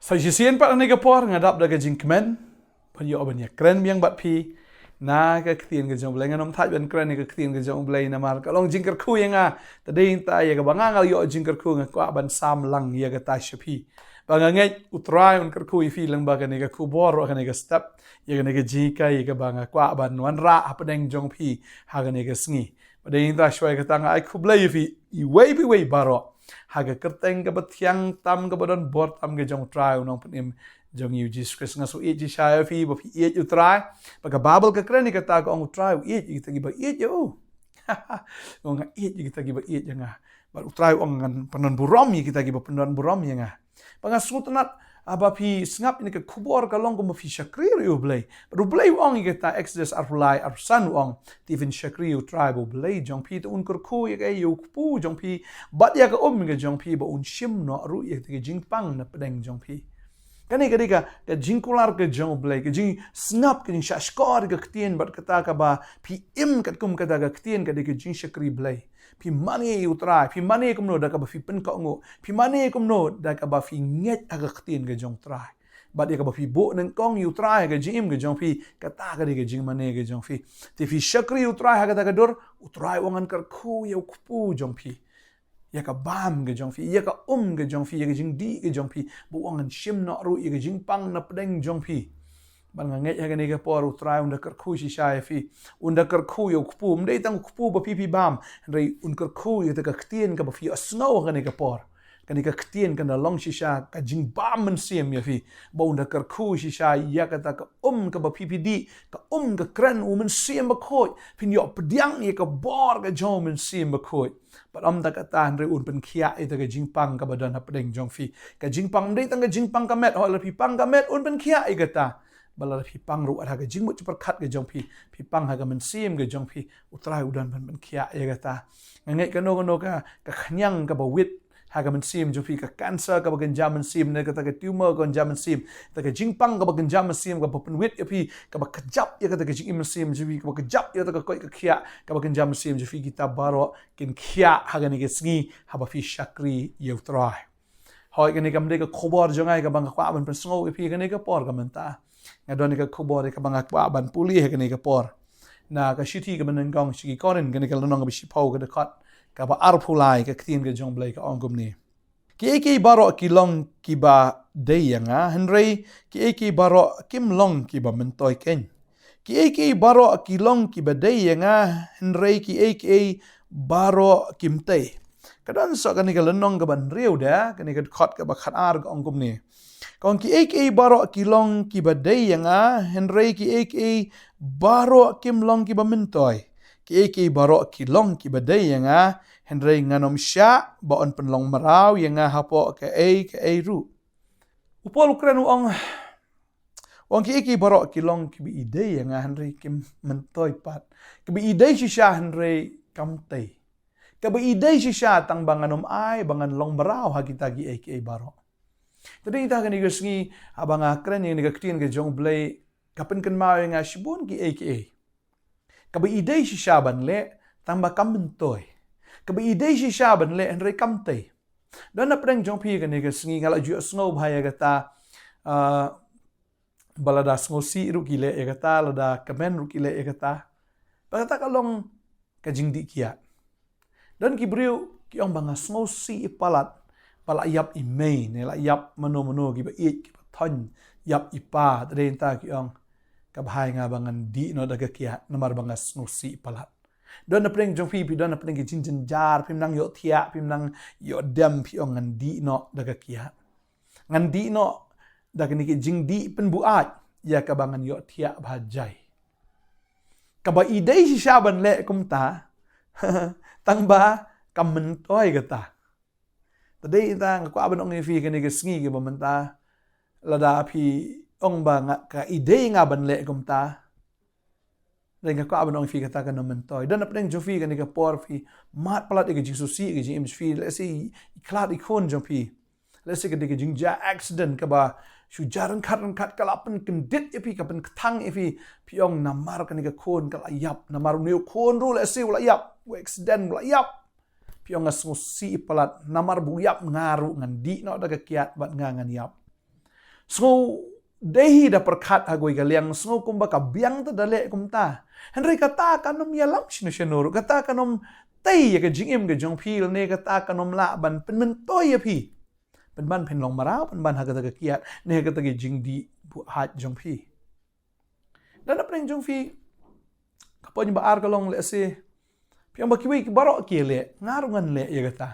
Sajisian pat ni kapor ngadap daga jingkmen panyo banyak keren biang bat pi na ka ktien ke jong blai nganom thaj ban keren ni ka ktien ke jong blai na mar ka long jingker khu yanga tadin ta ya ka bangangal yo jingker khu nga kwa ban sam lang ya ka ta shapi bangangai utrai un ker khu fi lang ba ka ni ka khubor ka ni ka step ya ka ni ka jika ya ka banga kwa ban wan ra apdeng jong pi ha ka ni ka sngi badin ta shwai ka tanga ai khublai fi I wei baro haga kerteng ka batyang tam ka badon bor tam ka jong try unong panim jong yu Jesus Christ nga so it ji sha fi ba fi it you try pagka babel ka kreni ka ta ko ong try it you tagi ba it yo ong it you tagi ba it nga ba try ong ngan panon burom yi kita gi ba panon burom yi nga panga sutunat aba fi ngap ni ka khubor ka long ko ma fi shakri yu blai ru blai ong yi ta exodus arulai arsan ong tivin shakri yu tribe blai jong pi to un kur khu yi ka yu pu jong pi bat ya ka ga jong pi ba un shim no ru yi ka jing pang na pedeng jong pi kani ka jing kular ka jong blai ka jing snap ka jing shashkor ka ktien bat kata ka ba pi im kat kum kata ka ktien ka de ka jing shakri blai pi mani utrai pi mani kumno da ka ba fi pen ka ngo pi mani kumno da ka ba fi nget aga khtien ga jong trai ba de ka ba fi bo nang kong utrai ga jim ga jong pi ka ta ga de ga jing mani ga jong fi ti fi shakri utrai ha ga da ka dor utrai wangan kar khu ya kupu jong pi ya ka bam ga jong fi ya ka ga jong fi ya ga jing di ga jong pi bo wangan shim no ru ya ga jing pang na pedeng jong pi ban ngai ya ni ka por utrai unda kar khu shi sha fi unda kar khu yo kupu mdei tang kupu ba pi bam rei un kar khu yo ta ka ktien ka ba fi asno ga ni ka por ka ni ka ktien ka na long shi sha ka jing bam men sim ya fi ba unda kar khu shi sha ya ka ta ka ka ba pi di ka ka kran men sim ba khoi pin yo pdiang ye ka bor ga jom men sim ba khoi but ta ka ta rei un pen khia e ta ka jing pang ka ba dan hapdeng jong fi ka jing pang mdei tang ka jing pang ka met ho la pi pang ka met un pen khia e ka ta bala pi pang ru ha ga jing mut par khat ga jong pi pang ha ga men sim ga jong pi utrai udan ban khia ya ga ta ngai ka no ka khnyang ka ba wit ha ga men sim jong pi ka cancer ka ba ganjam men sim ne ka ta ka tumor ka ganjam men sim ta ka jing pang ka ba ganjam men sim ka ba pen wit ya pi ka ba kajap ya ka ta ka jing men sim jong pi ka ba kajap ya ta ka koi ka khia ka ba ganjam men sim jong pi kita baro kin khia ha ga ni ga sngi ha ba fi shakri ya utrai hoi ka ni ka mde ka khobor jongai ka bang ka ban pen sngo pi ka ni ka por ka menta ngadon ka khubor ka bangak ba ban puli he ka por na ka shiti ka ban ngong shi korin ka ka lonong bi shi pau ka khat ka ba ar phulai ka ktien ka jong blai ka ongum ni ki baro ki long ki ba deyanga henry ki baro kim long ki ba mentoi ken ki baro ki long ki ba deyanga henry ki baro kim te kadon so ka ka lonong ka ban riu da ka khat ka ba khat ar ka ongum ni kong ki baro ki long ki ba day yanga henry ki baro kim long ki ba mentoi ki baro ki long ki ba day yanga henry nganom sha ba on penlong marau yanga hapo ka ru upol ukran ong ki baro ki long ki bi day yanga henry kim mentoi pat ki bi day sha henry kamtei ka bi day sha tang banganom ai bangan long marau ha kita ki baro tadi kita kan igasngi abang akren yang nigaktin ke jong blay kapan kan mau yang shibun ki aka kabe idei si shaban le tamba kamentoy kabe idei si shaban le henry kamte dan na preng jong pi kan igasngi ngala ju sngo bhaya gata balada sngo si rukile e gata lada kamen rukile e gata bagata kalong kajingdi kia dan kibriu ki ong banga sngo si palat pala yap imei ne la yap mano ki ba it ki ba thon yap ipa renta ki ong ka bhai nga bangan di no daga kia namar bangas no si palat don na preng jong pi don na preng ki jin jar pim nang yo thia pim nang yo dem pi ong ngan di no daga kia ngan di no daga ni ki jing di pen buat ya ka bangan yo thia bhajai ka ba idei si shaban le kumta tang ba kamen toy gata tadi kita ko aban ong fi kan sngi ke bamenta lada pi ong ba nga ka ide nga ban le kumta dengan ko aban ong fi kata kan mentoy dan apeng jofi kan ka por fi mat palat ke jingsngewsih ke jing fi let's say klat ikon jofi let's say ke jingja accident ka ba shu jaran khat kalapan kendit epi kapan ketang epi piong namar kan ka kon kala yap namar neu kon ru let's say wala yap accident wala yap piong ngasngewsih palat namar buyap ngaru ngan di no daga kiat bat ngan yap Sngo dehi da perkat agoi galiang sngo kumba ka biang ta dale kumta. Henry kata kanom yalam sinu kata kanom tay ka jingim ke jong phil ne kata kanom la ban pen mentoy ya phi. Pen ban pen long marau pen ban hagata ka kiat ne kata ke jing di bu hat jong phi. Dan apa yang jong phi kapon ba ar kalong le se piang ba kiwi ki barok ki le ngarungan le ya kata.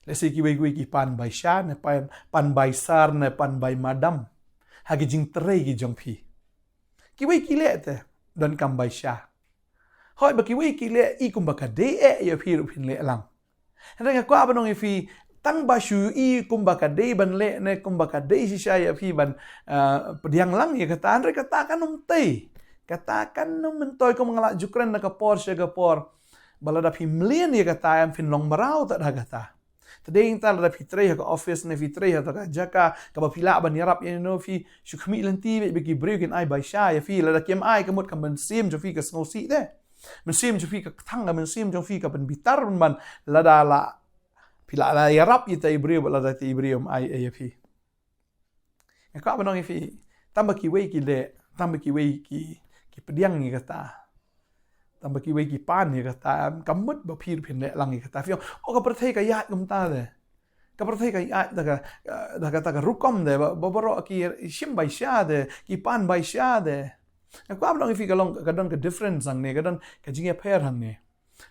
Le se kiwi ki pan bai sha ne pan bai sar ne pan bai madam. Hagi jing terei ki jong phi. Kiwi ki le te dan kam bai sha. Hoi ba kiwi ki le I kum ba ka de ya phi ru phin le lang. Henry ka ba nong I phi tang ba shu I kum ba ka de ban le ne kum ba ka de si sha ya phi ban pediang lang ya kata Henry kata kanom tei. Katakan nung mentoy ko mga jukren na kapor siya kapor. Balada phi mlian ya kata am fin long marau tak dah kata. Tading tal da phi trei ka office ne phi trei ta ka jaka ka ba pila ban yarap ya no phi shukmi lanti be ki breukin ai bai sha ya phi la da kem ai ka mut ka ban sim jo phi ka snosi de. Men sim jo phi ka thang men sim jo phi ka ban bitar ban la da la pila la yarap ya tai breu la da tai breu ai ya phi. Ka ba nong phi tamba ki wei ki le tamba ki wei ki pediang ni kata tamba ki wei ki pan ni kata kamut ba phir phin le lang ni kata fiong o ka prathei ka yat kum ta de ka prathei ka yat da ka rukom de ba boro ki shim bai sha de ki pan bai sha de ka long fi ka long ka don ka difference ang ne ka don ka jing ya pair hang ne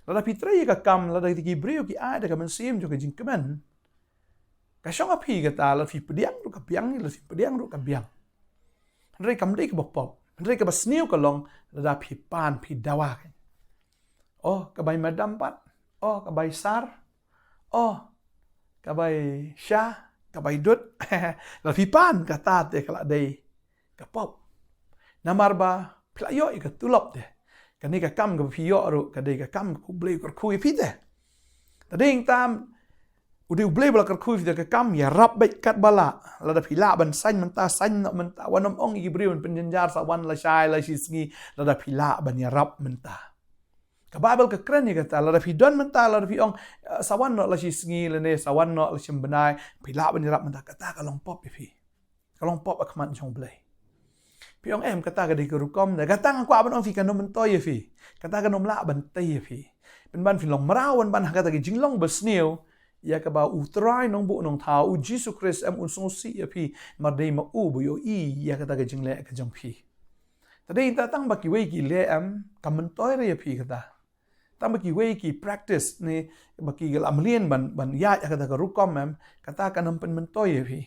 la da pitrei ka kam la da ki breu ki a da ka man sim jo ka jing kemen ka shong a phi ka ta la fi pediang ru ka piang ni la fi pediang ru ka biang rei kam dei ka bop Henry ka basniu ka long la phi pan phi dawa. Oh ka bai madam pat. Oh ka bai sar. Oh ka bai sha, ka bai dut. La phi pan ka ta te kala dei ka pop. Namar ba pla yo ka tulop de. Ka ni ka kam ka phi yo ru ka dei ka kam ku blei ka khu phi de. Ta ding tam Udah blei bala karkui fi ka kam ya rap bai kat bala la da phila ban san man ta wanom ong I briu pen janjar sa wan la shai la shisngi la da phila ban ya rap man ta ka babel ka kren ni kata la da phi don man ta la da phi ong sa wan no la shisngi la ne sa wan no la shim banai phila ban ya rap man ta kata ka long pop fi ka long pop ak man jong blei pi ong em kata ka de ka rukom da kata ka ban ong fi ka no man toy fi kata ka nom la ban tai fi pen ban fi long marawan ban kata ki jinglong basniu ya ka ba utrai nong bu nong thau Jesus Christ am unsong si ya phi mar dei ma u bu yo I ya ka ta ka jingle ka jong phi ta dei ta tang ba ki wei ki le am kam man toy re ya phi ka ta tang ba ki wei ki practice ne ba ki gal amlien ban ya ka ta ka rukom am ka ta ka nam pen man toy ya phi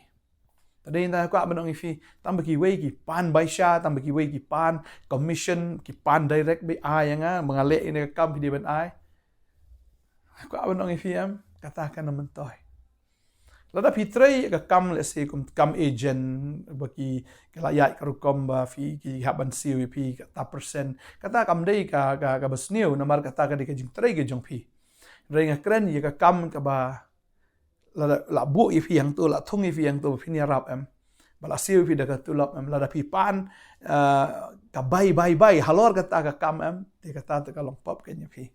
ta dei ta ka ba nong I phi tang ba ki wei ki pan bai sha tang ba ki wei ki pan commission ki pan direct bi ai nga mga le ne ka kam phi de ban ai ka ba nong I phi am katakan naman toy. Lada pitrei ka kam le se kam agent baki kalayat karukom ba fi ki haban siwi pi kata persen kata kam dei ka basniu namar kata ka de ka jing trei ke jong pi. Reng kren ye ka kam ka ba la bu I fi yang tu la thung I fi yang tu fi ni rap em. Bala siwi pi da ka tulap em lada pi pan ka bai halor kata ka kam em de kata ka long pop ke nya pi.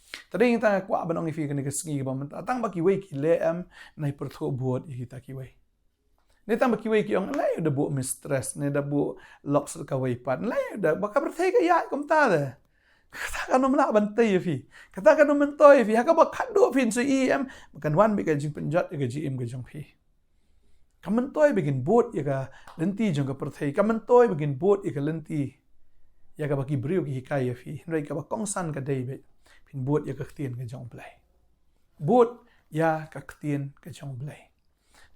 Tadi kita kuat benong ifi kena kesengi ba men tang ba ki wei ki le am nai pertho buat kita ki wei. Ne tang ba ki wei ki ong lai da bu mistress ne da bu loks ka wei pat lai da ba ka perthai ka ya kom ta de. Kata kan nom la bantai ifi. Kata kan nom mentoi ifi ha ka ba khan do fin su I am kan wan bi ka jing penjat ka ji im ka jong phi. Ka mentoi begin buat ya ka lenti jong ka perthai ka mentoi begin buat ya ka lenti. Ya ka ba ki briu ki hikai ifi. Nai ka ba kong san ka dei be. Pin buat ya kaktian ke jong blai. Buat ya kaktian ke jong blai.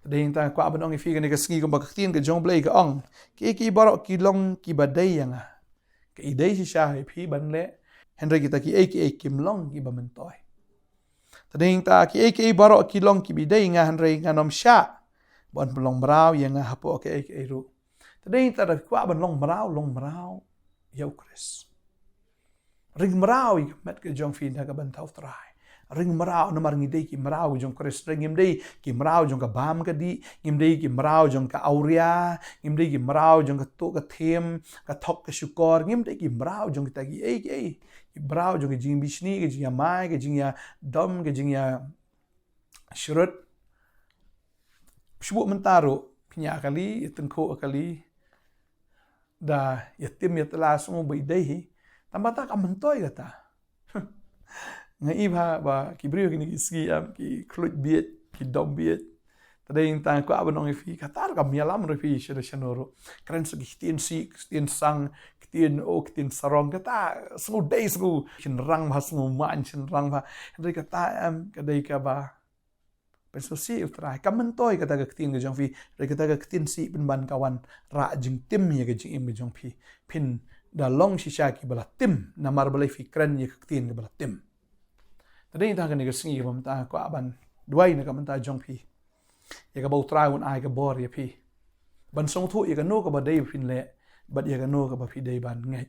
Tadi yang ta kwa abanong ifi ke sengi ko kaktian ke jong blai ke ong. Ki barok ki long ki badai yang ke idei si sha pi ban le. Henry kita ki kim long ki ba mentoi. Tadi yang ta ki barok ki long ki bidai nga Henry nganom sha. Bon pelong merau yang hapo ke ru. Tadi yang ta kwa ban long merau ya ukris. Ring merau I met ke jong fin ka ban tau trai. Ring merau no mar ngidei ki merau jong kres ring ngimdei ki merau jong ka bam ka di ngimdei ki merau jong ka auria ngimdei ki merau jong ka to ka them ka thok ka shukor ngimdei ki merau jong ta ki ki merau jong jing bishni ke jing ya mai ke jing ya dom ke jing ya shurut shbu mentaro Pinya kali, tengko kali, dah yatim ya telah semua berdai, tambah tak mentoi kata. Ngai ba kibriu kini kisi ki klut biet, ki dom biet. Tadi yang tang ko abanong ifi kata kam yalam refi shira shanoro. Keren segi tien sang, tien sarong kata semua dai semua rang ba semua man rang ba. Henry kata kadai ka ba. Pensosi utrai kamantoi kata ka tin ga jong fi re kata ka tin si bin ban kawan ra jing tim ye ga jing im ga jong fi pin da long shisha ki bala tim na mar bala fi kran ye ka tin ga bala tim tadi ta ka ni ga singi bam ta ko aban duai na ka man ta jong fi ye ka ba utrai un ai ga bor ye fi ban song thu ye ka no ka ba dei fin le bat ye ka no ka ba fi dei ban ngai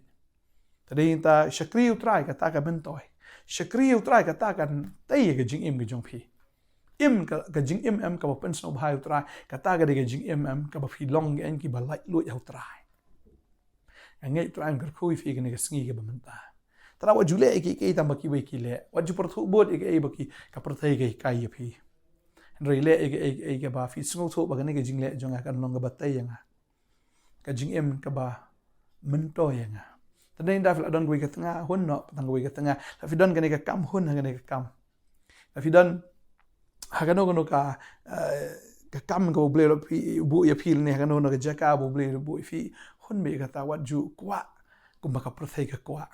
tadi ta shakri utrai ka ta ka bentoi shakri utrai ka ta kan tai ye ga jing im ga jong fi im ka jing im ka ba pen sno bhai utrai ka ta ga de ga jing im ka ba fi long en ki ba lai lu ya utrai ngai utrai ka khui fi ga ne ga sngi ga ba manta tra wa jule ki tam ba ki we ki le wa ju par thu bot e ba ki ka par thai ga kai ya fi rei le e ga ba fi sno thu ba ga ne ga jing le jong ka long ga ba tai ya ka jing im ka ba mento ya nga tadai da fla don gui ka tanga hun no tang gui ka tanga la fi don ga ne ka kam hun ga ne ka kam la fi don hagano ka kam go ble bu ya pil ne hagano ka jaka bu ble bu fi hun me ka ta waju kwa kumba ka prothei ka kwa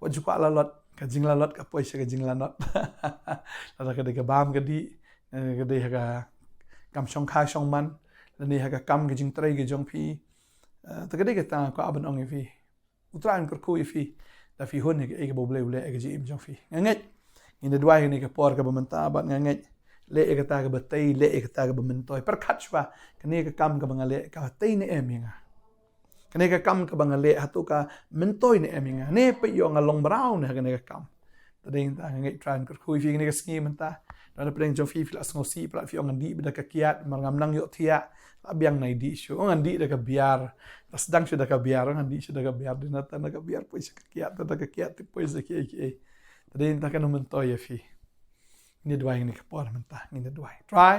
waju kwa la lot ka jing la lot ka poisa ka jing la not la ka de ka bam ka di ka de ka kam shong kha shong man la ni ha ka kam ka jing trai ka jong fi ta ka de ka ta ko aban ong fi utran ko ku fi da fi hun ne ka bu ble ka ji im jong fi ngai in de dwai ne ka por ka ba manta ba ngai le e kata ka batei le e kata ka bamentoi per khatchwa kane ka kam ka bangale ka tei ne eminga kane ka kam ka bangale hatu ka mentoi ne eminga ne pe yo ngalong brown ha kane ka kam tadeng ta ngai tran ka khui fi ne ka ski menta na preng jo fi flas ngo si pra fi ong di bida ka kiat marngam nang yo thia abyang nai di shu ong di da ka biar tas dang shu da ka biar ong di shu da ka biar dinata na ka biar pois ka kiat da ka kiat pois ki tadeng ta ka no mentoi fi ni duai ni ka por menta ni duai try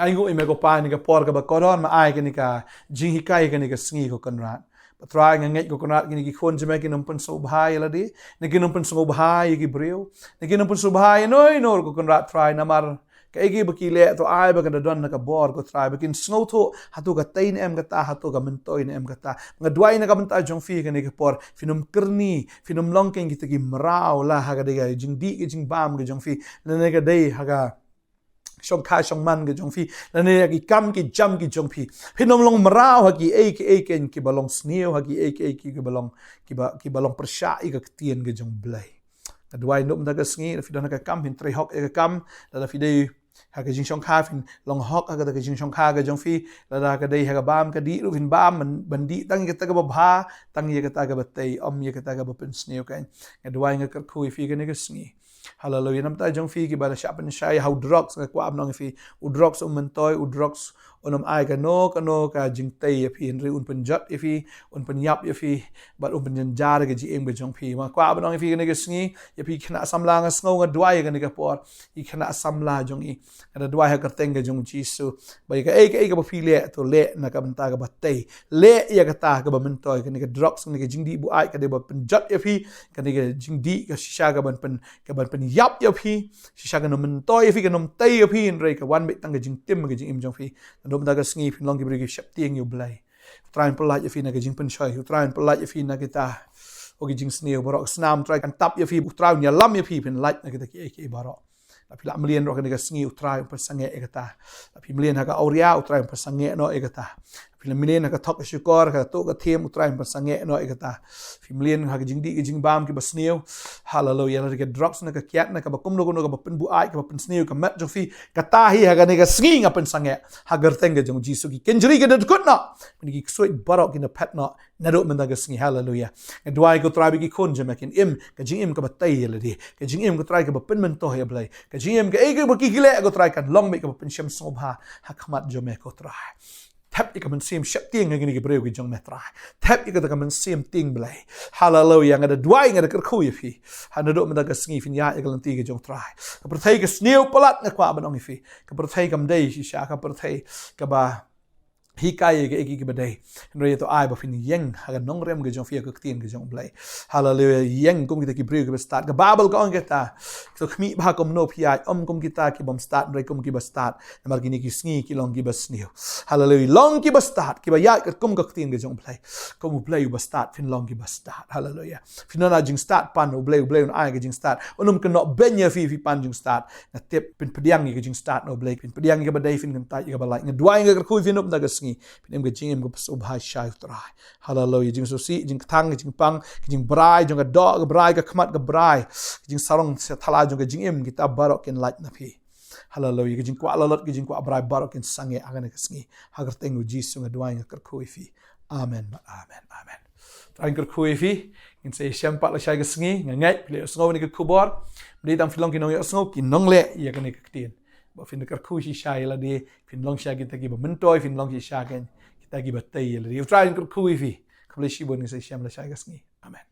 ai go ime ko pa ni ka por ka ba koron ma ai ka ni ka jing hikai ka ni ka sngi ko konrat pa try ngai ko konrat ni ki khon jeme ki nompan so bhai la di ni ki nompan so bhai ki breu ni ki nompan so bhai noi nor ko konrat try na mar ka egi ba ki le to ai ba ka don na ka bor ko try ba kin snow to hatu ka tain em ka ta hatu ka mentoi ne em ka ta nga duai na ka menta jong fi ka ni ka por finom kerni finom longkeng ki ki mrao la ha ka de ga jing di ki jing bam ka jong fi ne ka dei ha ka shong kha shong man ka jong fi ne ki kam ki jam ki jong fi finom long mrao ha ki e ken ki balong sneo ha ki ki balong ki balong persha i ka tien ka jong blai duai no mta ka sngi fi don ka kam hin tre hok e ka kam la fi dei ha ka jing shong kha fin long hok ha ka jing shong kha ka jong fi la ka dei ha ka bam ka di ru fin bam man bandi tang ka ta ka ba tang ye ka ta ka ba tei ye ka ta ka ba pen sneo kan duai nga ka khui fi ka ne ka sngi hallelujah nam ta jong fi ki ba sha pen shai how drugs ka kwa nong fi u drugs mentoi u drugs onom ai ka no ka jing tei ya fi ri un pen jat ya fi un pen yap ya fi ba un pen jar ka ji em be jong fi ma kwa ba nong fi ne ka sngi ya fi khna samla nga sngo nga duai ka ne ka por I khna samla jong I ada duai ha ka teng ka jong jisu ba ka ka ba fi le to le na ka banta ka ba tei le ya ka ta ka ba mentoi ka ne ka drugs ne ka jing di bu ai ka de ba pen jat ya fi ka ne ka jing di ka shisha ka ban pen yap ya fi shisha ka no mentoi ya fi ka nom tei ya fi in re ka wan be tang ka jing tim ka jing im jong fi dom da ga sngi fin long ki bri shap tieng you blai train pelat ya fi na ga jing pen choi train pelat ya fi na kita o gi jing sneo borok snam try kan tap ya fi train ya lam ya fi pen light na kita ki borok tapi la melian ro ka sngi train pa sange e kata tapi melian ha ka auria train pa sange no e kata film melian ha ka thok shukor ka to ka them train pa sange no e kata film melian ha ka jing di ki jing bam ki basneo hallelujah la ka drops na ka kiat na ka ba kum no ka ba pen bu ai ka ba pen sneo ka mat jo fi ka ta hi ha ka ne ka sngi nga pen sange ha gar teng ga jong jisu ki kenjri ka de kut no ni ki soi barok ki na pat no na do men da ga sngi hallelujah and do I go try ki kon je makin im ka jing im ka ba tai la di ka jing im ka try ka ba pen men to ya blai ka jing im ka e ka ba ki gile go try kan long me ka ba pen shem sobha ha khamat jo me ko try tap ika man sim shap ting ngini ki breu ki jong metra tap ika ka man sim ting blai hallelujah ngada duai ngada ker khu fi hana do menda ka sngi fin ya ika lanti ki jong trai ka perthai ka sneu palat na kwa banong fi ka perthai kam dei si sha ka perthai ka ba hikai ke eki ke badai nre to ai ba fin yeng haga Nongkhryiem ke jong fia ke tien ke jong blai hallelujah yeng kum kita ki bri ke start ke babel ka on kita so khmi ba kom no pia kum kita ki bom start nre kum ki ba start namar gini ki sngi ki long ki ba sniu hallelujah long ki ba start ki ba ya ke kum ke tien ke jong blai kum blai ba start fin long ki ba start hallelujah fin na jing start pan blai un ai ke jing start onum ke no benya fi pan jing start na tip pin pediang ke jing start no blai pin pediang ke badai fin kan ta ke ba lai ngdwai ke khu fin up na ke pinem ke jingem ko paso bhai shai trai hallelujah jing so si jing thang jing pang jing brai jong ka do ka brai ka khmat ka brai jing sarong se thala jong ka jingem kita barok ken light na phi hallelujah jing kwa lalot jing kwa brai barok ken sange agane ka sngi hagar tengu jisu nga duai nga kar fi amen amen trai kar fi in se syam pat la shai ka sngi nga ngai le sngo ni ka khubor mdi tam filong ki nong ya sngo ki nong le ya ka ni ka tien ba fin kar khu shi shai la di fin long sha kita ki ba mentoi fin long shi sha ken kita ki ba tai la di try kar khu fi kable shi bon ni se syam la shai ka sngi amen